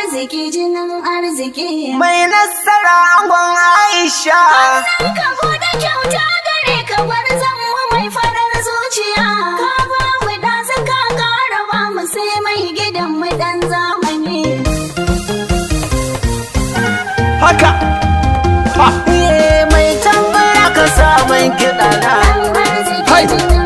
arziki jinin arziki. Mai nasara angon Aisha. Ka bude kyauta gare ka bar zama mai farar zuciya. Ka ba mu da zaka ƙara ba mu sai mai gidan mu dan zamani. Haka. Ha. Mai tambaya ka sa mai kiɗa na. Dan arziki jinin